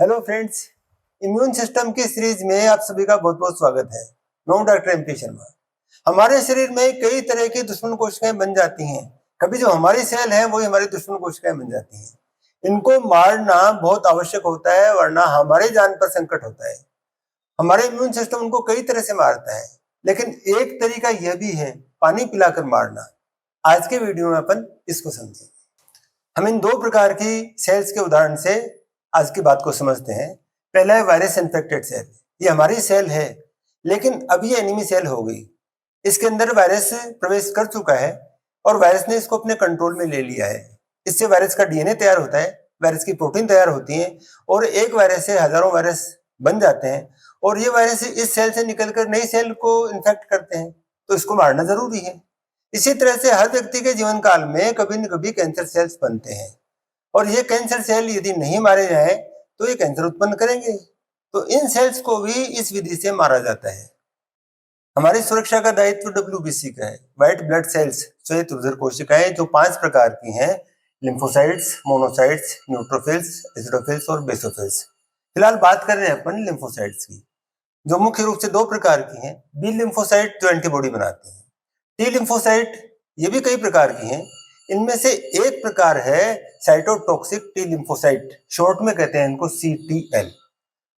Hello friends, immune system की series में आप सभी का बहुत बहुत स्वागत है। मैं हूं डॉक्टर एम पी शर्मा। हमारे शरीर में कई तरह की दुश्मन कोशिकाएं बन जाती हैं। कभी जो हमारी सेल है वही हमारी दुश्मन कोशिकाएं बन जाती हैं। इनको मारना बहुत आवश्यक होता है, वरना हमारे जान पर संकट होता है। हमारे इम्यून सिस्टम उनको कई तरह से मारता है, लेकिन एक तरीका यह भी है, पानी पिलाकर मारना। आज के वीडियो में अपन इसको समझेंगे। हम इन दो प्रकार की सेल्स के उदाहरण से आज की बात को समझते हैं। पहला है वायरस इन्फेक्टेड सेल। ये हमारी सेल है, लेकिन अब ये एनिमी सेल हो गई। इसके अंदर वायरस प्रवेश कर चुका है और वायरस ने इसको अपने कंट्रोल में ले लिया है। इससे वायरस का डीएनए तैयार होता है, वायरस की प्रोटीन तैयार होती है और एक वायरस से हजारों वायरस बन जाते हैं और ये वायरस इस सेल से निकलकर नई सेल को इन्फेक्ट करते हैं। तो इसको मारना जरूरी है। इसी तरह से हर व्यक्ति के जीवन काल में कभी न कभी कैंसर सेल्स बनते हैं और ये कैंसर सेल यदि नहीं मारे जाए तो ये कैंसर उत्पन्न करेंगे। तो इन सेल्स को भी इस विधि से मारा जाता है। हमारी सुरक्षा का दायित्व डब्ल्यूबीसी का है, व्हाइट ब्लड सेल्स, श्वेत रुधिर कोशिकाएं, जो 5 प्रकार की हैं: लिम्फोसाइट्स, मोनोसाइट्स, न्यूट्रोफिल्स, एसिडोफिल्स और बेसोफिल्स। फिलहाल बात कर रहे हैं अपन लिम्फोसाइट्स की, जो मुख्य रूप से 2 प्रकार की हैं। बी लिम्फोसाइट जो एंटीबॉडी बनाती हैं, टी लिम्फोसाइट ये भी कई प्रकार की हैं। इनमें से एक प्रकार है साइटोटॉक्सिक टी लिम्फोसाइट, शॉर्ट में कहते हैं इनको सीटीएल।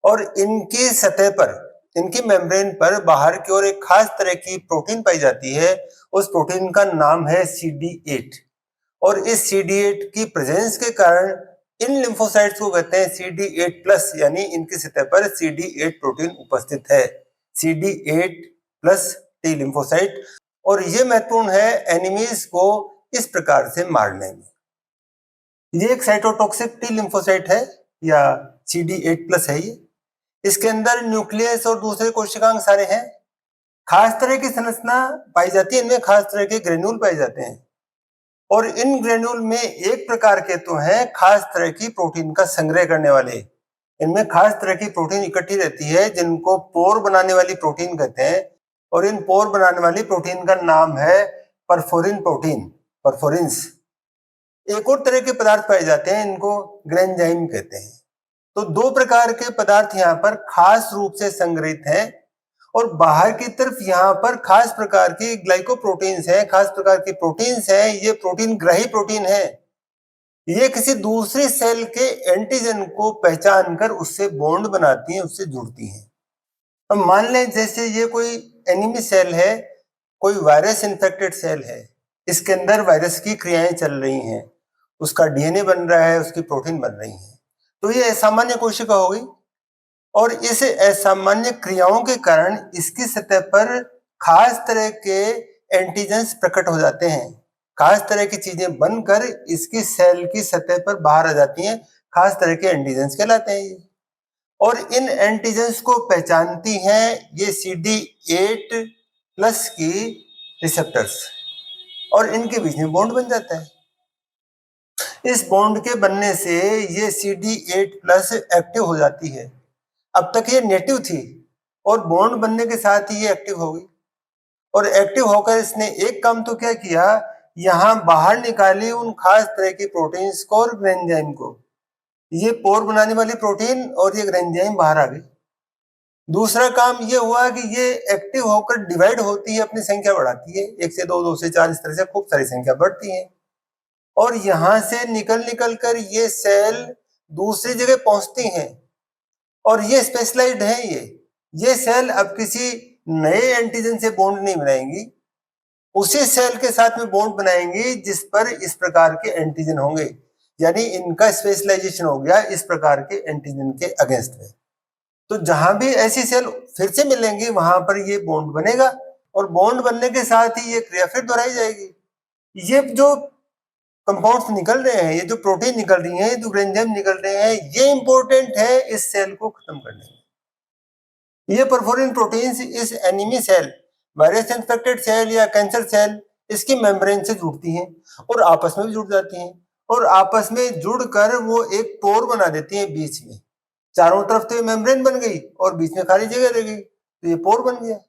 और इनकी सतह पर, इनकी मेम्ब्रेन पर बाहर की ओर एक खास तरह की प्रोटीन पाई जाती है। उस प्रोटीन का नाम है CD8 और इस CD8 की प्रेजेंस के कारण इन लिम्फोसाइट्स को कहते हैं CD8+, यानी इनकी सतह पर CD8 प्रोटीन उपस्थित है। CD8+ T lymphocyte. और ये महत्वपूर्ण है एनिमीज को इस प्रकार से मारने में। ये एक साइटोटॉक्सिक टी लिम्फोसाइट है या CD8+ है। ये इसके अंदर न्यूक्लियस और दूसरे कोशिकांग सारे हैं। खास तरह की संरचना पाई जाती है, इनमें खास तरह के ग्रेन्यूल पाए जाते हैं और इन ग्रेन्यूल में एक प्रकार के तो हैं खास तरह की प्रोटीन का संग्रह करने वाले। इनमें खास तरह की प्रोटीन इकट्ठी रहती है जिनको पोर बनाने वाली प्रोटीन कहते हैं और इन पोर बनाने वाली प्रोटीन का नाम है परफोरिन प्रोटीन, परफोरिन्स। एक और तरह के पदार्थ पाए जाते हैं, इनको ग्रेंजाइम कहते हैं। तो 2 प्रकार के पदार्थ यहाँ पर खास रूप से संग्रहित हैं और बाहर की तरफ यहाँ पर खास प्रकार की ग्लाइकोप्रोटीन्स हैं, खास प्रकार की प्रोटीन्स हैं। ये प्रोटीन ग्रही प्रोटीन है। ये किसी दूसरी सेल के एंटीजन को पहचान कर उससे बॉन्ड बनाती हैं, उससे जुड़ती हैं। अब मान लें जैसे ये कोई एनिमी सेल है, कोई वायरस इन्फेक्टेड सेल है, इसके अंदर वायरस की क्रियाएं चल रही हैं, उसका डीएनए बन रहा है, उसकी प्रोटीन बन रही है। तो ये असामान्य कोशिका हो गई और इस असामान्य क्रियाओं के कारण इसकी सतह पर खास तरह के एंटीजेंस प्रकट हो जाते हैं। खास तरह की चीजें बनकर इसकी सेल की सतह पर बाहर आ जाती हैं। खास तरह के एंटीजेंस कहलाते हैं ये। और इन एंटीजेंस को पहचानती हैं ये CD8+ की रिसेप्टर्स और इनके बीच में बॉन्ड बन जाता है। इस बॉन्ड के बनने से ये CD8+ एक्टिव हो जाती है। अब तक ये नेटिव थी और बॉन्ड बनने के साथ ही ये एक्टिव हो गई और एक्टिव होकर इसने एक काम तो क्या किया, यहाँ बाहर निकाली उन खास तरह की प्रोटीन्स को और ग्रेंजाइम को। ये पोर बनाने वाली प्रोटीन और ये ग्रेंजाइम बाहर आ गई। दूसरा काम ये हुआ कि ये एक्टिव होकर डिवाइड होती है, अपनी संख्या बढ़ाती है, 1 से 2, 2 से 4, इस तरह से खूब सारी संख्या बढ़ती है और यहां से निकल कर ये सेल दूसरी जगह पहुंचती हैं और ये स्पेशलाइज्ड है। ये सेल अब किसी नए एंटीजन से बॉन्ड नहीं बनाएंगी, उसी सेल के साथ में बॉन्ड बनाएंगी जिस पर इस प्रकार के एंटीजन होंगे, यानी इनका स्पेशलाइजेशन हो गया इस प्रकार के एंटीजन के अगेंस्ट में। तो जहां भी ऐसी सेल फिर से मिलेंगी वहां पर ये बॉन्ड बनेगा और बॉन्ड बनने के साथ ही ये क्रिया फिर दोहराई जाएगी। ये जो कंपाउंड्स निकल रहे हैं, ये जो प्रोटीन निकल रही है, जो ग्रेंजाइम निकल रहे हैं, ये इंपॉर्टेंट है इस सेल को खत्म करने में। ये परफोरिन प्रोटीन्स इस enemy cell, virus infected cell या कैंसर सेल, इसकी मेम्ब्रेन से जुड़ती हैं और आपस में भी जुड़ जाती हैं और आपस में जुड़कर वो एक पोर बना देती हैं बीच में। चारों तरफ तो ये मेम्ब्रेन बन गई और बीच में खाली जगह रह गई, तो ये पोर बन गया।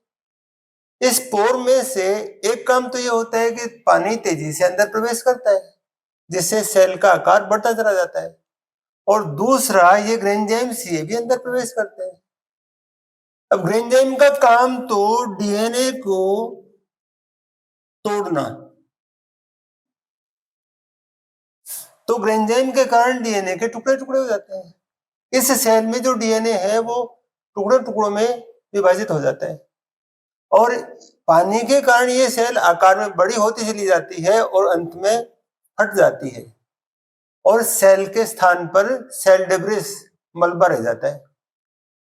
इस पोर में से एक काम तो ये होता है कि पानी तेजी से अंदर प्रवेश करता है, जिससे सेल का आकार बढ़ता चला जाता है और दूसरा ये ग्रेंजाइम्स ये भी अंदर प्रवेश करते हैं। अब ग्रेंजाइम का काम तो डीएनए को तोड़ना, तो ग्रेंजाइम के कारण डीएनए के टुकड़े टुकड़े हो जाते हैं। इस सेल में जो डीएनए है वो टुकड़े टुकड़ों में विभाजित हो जाता है और पानी के कारण ये सेल आकार में बड़ी होती चली जाती है और अंत में फट जाती है और सेल के स्थान पर सेल डेब्रिस मलबा रह जाता है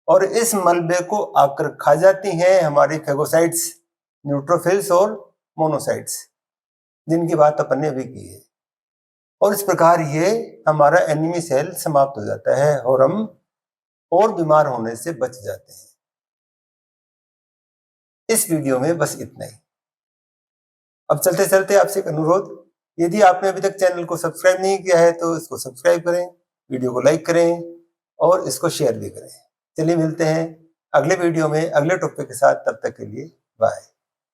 और इस मलबे को आकर खा जाती हैं हमारी फेगोसाइट्स, न्यूट्रोफिल्स और मोनोसाइट्स, जिनकी बात अपन ने अभी की है। और इस प्रकार ये हमारा एनिमी सेल समाप्त हो जाता है और हम और बीमार होने से बच जाते हैं। इस वीडियो में बस इतना ही। अब चलते चलते आपसे एक अनुरोध, यदि आपने अभी तक चैनल को सब्सक्राइब नहीं किया है तो इसको सब्सक्राइब करें, वीडियो को लाइक करें और इसको शेयर भी करें। चलिए मिलते हैं अगले वीडियो में अगले टॉपिक के साथ, तब तक के लिए बाय।